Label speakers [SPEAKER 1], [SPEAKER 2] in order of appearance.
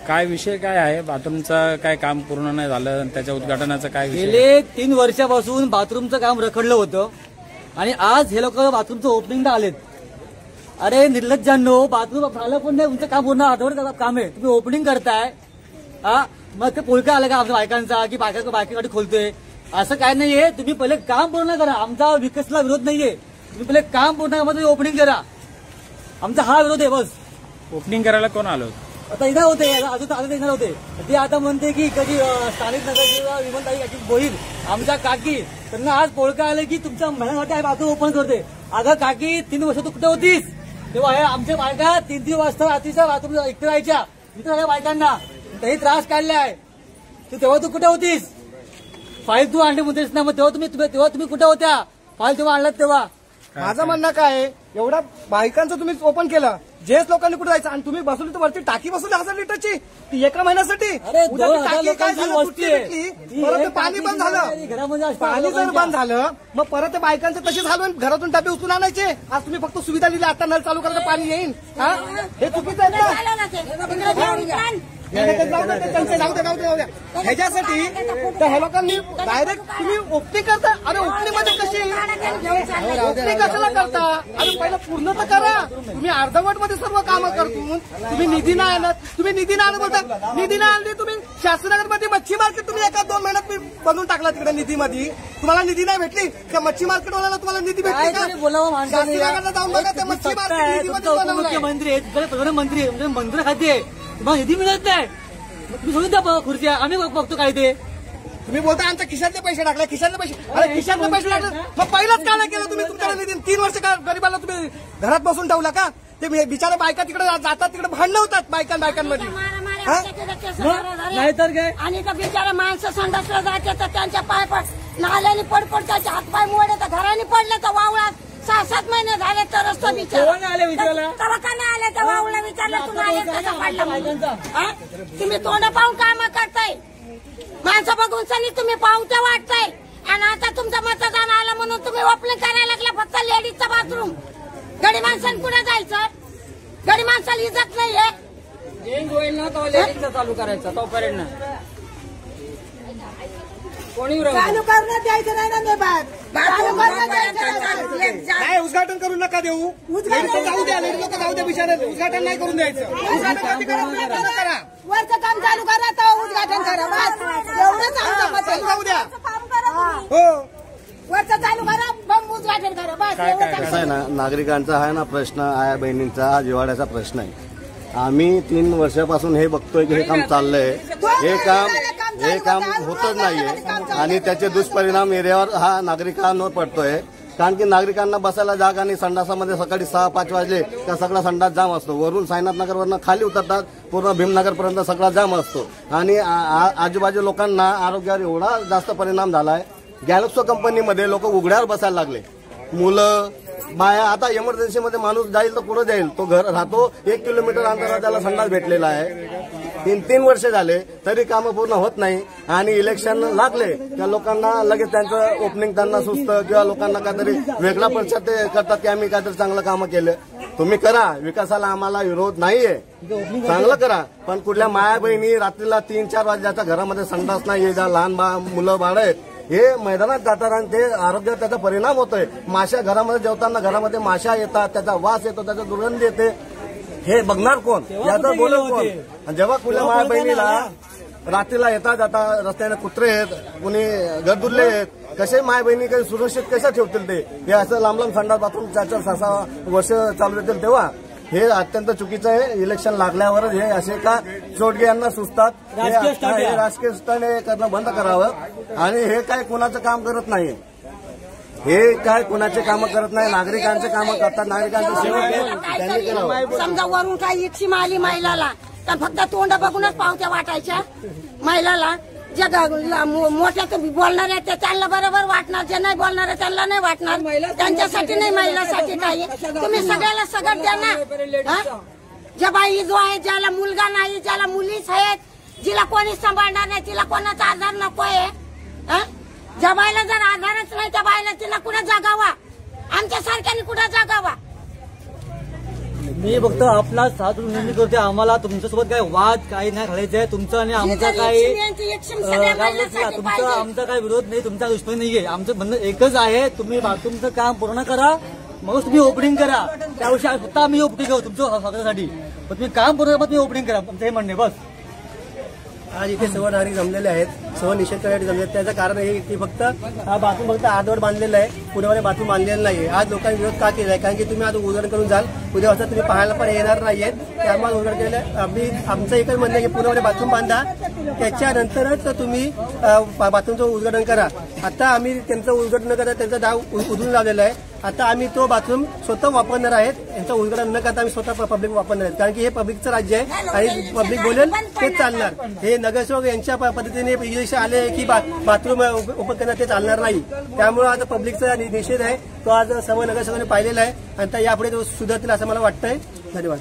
[SPEAKER 1] काय विषय काय आहे? बाथरूमचं काय काम पूर्ण नाही झालं, त्याच्या उद्घाटनाचं काय विषय?
[SPEAKER 2] गेले 3 वर्षापासून बाथरूमचं काम रखडलं होतं आणि आज हे लोक बाथरूमचं ओपनिंगला आलेत. अरे निर्लज्जांनो, बाथरूम झालं पण नाही, तुमचं काम पूर्ण अर्धवट काम आहे, तुम्ही ओपनिंग करताय. मग ते पोलका आलं का आमच्या बायकांचा की बायकांसाठी खोलतोय? असं काय नाहीये. तुम्ही पहिले काम पूर्ण करा. आमचा विकासला विरोध नाहीये, तुम्ही पहिले काम पूर्ण करा, तुम्ही ओपनिंग करा. आमचा हा विरोध आहे बस.
[SPEAKER 1] ओपनिंग करायला कोण आलो?
[SPEAKER 2] आता इथं होते, अजून आता येणार होते. ते आता म्हणते की कधी स्थानिक नगर किंवा विमानताई बोहीर आमच्या काकी त्यांना आज पोळका आले की तुमच्या महिन्यासाठी बाथरूम ओपन करते. अगं काकी 3 वर्ष तू कुठे होतीस तेव्हा? हे आमच्या बायका 3-3 वाजता रात्रीच्या बाथरूम एकटे राहायच्या. इथं राहिल्या बायकांना काही त्रास काढलाय. तेव्हा तू कुठे होतीस? फाईल तू आणली म्हणतेस ना, मग तेव्हा तुम्ही कुठे होत्या? फाईल तेव्हा आणलात तेव्हा?
[SPEAKER 3] माझं म्हणणं काय आहे, एवढा बायकांचं तुम्ही ओपन केलं, जेच लोकांनी कुठे जायचं आणि तुम्ही बसवली तर वरती टाकी बसवली 1000 लिटरची, ती एका महिन्यासाठी.
[SPEAKER 2] उद्या
[SPEAKER 3] टाकी काय झालं, परत ते पाणी बंद झालं. पाणी जर बंद झालं मग परत ते बायकांचं तशीच हालवून घरातून डबे उचलून आणायचे. आज तुम्ही फक्त सुविधा दिली, आता नळ चालू करायचं पाणी येईल. हे चुकीचं आहे ना. जाऊ द्या. ह्याच्यासाठी ह्या लोकांनी डायरेक्ट तुम्ही ओपनिंग करता. अरे ओपनिंग मध्ये कशी ओपनिंग कशाला करता? अरे पहिलं पूर्ण तर करा. तुम्ही अर्धवट मध्ये सर्व कामं करतो. तुम्ही निधी नाही आणत, बोलता निधी नाही आणली. तुम्ही शास्त्रनगरमध्ये मच्छी मार्केट तुम्ही 1-2 महिन्यात बनवून टाकला. तिकडे निधीमध्ये तुम्हाला निधी नाही भेटली का? मच्छी मार्केट वाल्याला तुम्हाला निधी भेटली का? शास्त्रनगरला जाऊन बघा, त्या मच्छी मार्केट
[SPEAKER 2] मुख्यमंत्री आहेत, प्रधानमंत्री मंत्री खाते, तुम्हाला निधी मिळत नाही. तुम्ही सोडून द्या खुर्च्या, आम्ही बघतो काय ते.
[SPEAKER 3] तुम्ही बोलता आमच्या खिशातले पैसे टाकले, खिशातले पैसे. अरे खिशातले पैसे टाकले मग पहिलाच का नाही केलं तुम्ही? तुमच्या निधी 3 वर्ष का गरीबाला तुम्ही घरात बसून ठेवला का? ते बिचारा बायका तिकडे जातात, तिकडे भांडणं होतात बायकांमध्ये.
[SPEAKER 2] नाहीतर काय?
[SPEAKER 4] आणि त्या बिचारा माणसं संडासला जाते तर त्यांच्या पाय नाल्याने पडपड, त्याचे हातपाय मोडे, तर घराने पडले तर वावळात 6-7 महिने झाले तरच तो बिचारा
[SPEAKER 2] आले विचारला.
[SPEAKER 4] तेव्हा का नाही आले? त्या वावळा विचारलं तुला आले कसं पडलं? तुम्ही तोंड पाहून काम करताय, माणसं बघून सनी तुम्ही पावत्या वाटताय. आणि आता तुमचं मतदान आलं म्हणून तुम्ही ओपनिंग करायला लागला फक्त लेडीजचं बाथरूम. गडी माणसांनी कुठे जायचं? गडी माणसाला इज्जत नाहीये.
[SPEAKER 2] होईल ना तो लेडीजचा चालू करायचा तोपर्यंत कोणी
[SPEAKER 4] चालू करणं द्यायचं नाही ना.
[SPEAKER 3] काय उद्घाटन करून नका देऊ. जाऊ द्या, जाऊ द्या बिचारे. उद्घाटन नाही करून द्यायचं. उद्घाटन करा,
[SPEAKER 4] वरचं काम चालू करा तर उद्घाटन करा. एवढंच आमचं मत आहे.
[SPEAKER 3] जाऊ द्या.
[SPEAKER 4] हो, वरचं चालू करा मग उद्घाटन करा. बस
[SPEAKER 5] कसं आहे ना, नागरिकांचा आहे ना प्रश्न, आया बहिणींचा हा जिव्हाळ्याचा प्रश्न आहे. आम्ही 3 वर्षापासून हे बघतोय की हे काम चाललंय, हे काम होतच नाहीये आणि त्याचे दुष्परिणाम एरियावर हा नागरिकांवर पडतोय. कारण की नागरिकांना बसायला जागा आणि संडासामध्ये सकाळी 6-5 वाजले का सगळा संडास जाम असतो. वरून साईनाथनगरवरनं खाली उतरतात, पूर्ण भीमनगरपर्यंत सगळा जाम असतो आणि आजूबाजू लोकांना आरोग्यावर एवढा जास्त परिणाम झालाय. गॅलेक्सो कंपनीमध्ये लोक उघड्यावर बसायला लागले, मुलं बाया. आता इमर्जन्सीमध्ये माणूस जाईल तर कुठं जाईल? तो घर राहतो 1 किलोमीटर अंतरावर त्याला संडास भेटलेला आहे. 3 वर्ष झाले तरी कामं पूर्ण होत नाही आणि इलेक्शन लागले त्या लोकांना लगेच त्यांचं ओपनिंग त्यांना सुचतं किंवा लोकांना काहीतरी वेगळा परिचय ते करतात की आम्ही काहीतरी चांगलं कामं केलं. तुम्ही करा, विकासाला आम्हाला विरोध नाहीये, चांगलं करा. पण कुठल्या माया बहिणी रात्रीला 3-4 वाजल्याच्या घरामध्ये संडास नाही, ज्या लहान मुलं बाळ आहेत हे मैदानात जातात आणि ते आरोग्यावर त्याचा परिणाम होतोय. माश्या घरामध्ये जेवताना घरामध्ये माश्या येतात, त्याचा वास येतो, त्याचा दुर्गंधी येते. हे बघणार कोण? याचं बोलत कोण? जेव्हा कुठल्या माया बहिणीला रात्रीला येता जाता रस्त्याने कुत्रे आहेत, कुणी गरदुरले आहेत, कसे माय बहिणी काही सुरक्षित कसं ठेवतील? ते हे असं लांब संडास बाथरूम 4-6 वर्ष चालू येतील तेव्हा हे अत्यंत चुकीचं आहे. इलेक्शन लागल्यावरच हे असे का चोटगे यांना सुचतात. हे राजकीय स्टंट करणं बंद करावं आणि हे काय कोणाचं काम करत नाही. हे काय कोणाचे कामं करत नाही, नागरिकांचे कामं करतात, नागरिकांची सेवा त्यांनी करावं.
[SPEAKER 4] समजा वरून काही इच्छी माली महिलाला तर फक्त तोंड बघूनच पावत्या वाटायच्या. महिलाला ज्या मोठ्या बोलणार आहेत त्यांना बरोबर वाटणार, जे नाही बोलणार आहे त्यांना नाही वाटणार. त्यांच्यासाठी नाही, महिलासाठी काही. तुम्ही सगळ्याला सगळं द्या ना. ज्या बाई जो आहे, ज्याला मुलगा नाही, ज्याला मुलीच आहेत, जिला कोणी सांभाळणार नाही, तिला कोणाचा आधार नको आहे. ज्या बाईला जर आधारच नाही त्या बाईला तिला कुठे जागावा? आमच्या सारख्याने कुठे जागावा?
[SPEAKER 2] मी फक्त आपला साथ विनंती करते, आम्हाला तुमच्यासोबत काही वाद काही नाही घालायचं आहे. तुमचं आणि आमचा काही तुमचा आमचा काही विरोध नाही, तुमचा दुश्मनी नाहीये. आमचं म्हणणं एकच आहे, तुम्ही बाथरूमचं काम पूर्ण करा, मग तुम्ही ओपनिंग करा. त्याविषयी फक्त आम्ही ओपनिंग करू तुमच्या स्वागतासाठी, पण तुम्ही काम पूर्ण करा, तुम्ही ओपनिंग करा. आमचं हे म्हणणे बस.
[SPEAKER 3] आज इथे सर्व नागरिक जमलेले आहेत, सर्व निषेध करण्यासाठी जमले. त्याचं कारण हे की फक्त हा बाथरूम फक्त अर्धवट बांधलेला आहे, पुढे बाथरूम बांधलेलं नाही. आज लोकांनी विरोध का केला आहे? कारण की तुम्ही आज उघडण करून जाल, उद्या वाजता तुम्ही पाहायला पण येणार नाहीयेत. त्यामुळे उघडण केलं. आमचं एकच म्हणणं आहे की पुढे बाथरूम बांधा, त्याच्यानंतरच तुम्ही बाथरूमचं उद्घाटन करा. आता आम्ही त्यांचं उद्घाटन न करता त्यांचा डाव उधळून लावलेला आहे. आता आम्ही तो बाथरूम स्वतः वापरणार आहेत. यांचं उद्घाटन न करता आम्ही स्वतः पब्लिक वापरणार आहेत, कारण की हे पब्लिकचं राज्य आहे आणि पब्लिक बोलेल तेच चालणार. हे नगरसेवक यांच्या पद्धतीने पैसे आले की बाथरूम ओपन करण्यात ते चालणार नाही. त्यामुळे आता पब्लिकचा निषेध आहे, तो आज सर्व नगरसेवकांनी पाहिलेला आहे आणि यापुढे तो सुधारतील असं मला वाटतंय. धन्यवाद.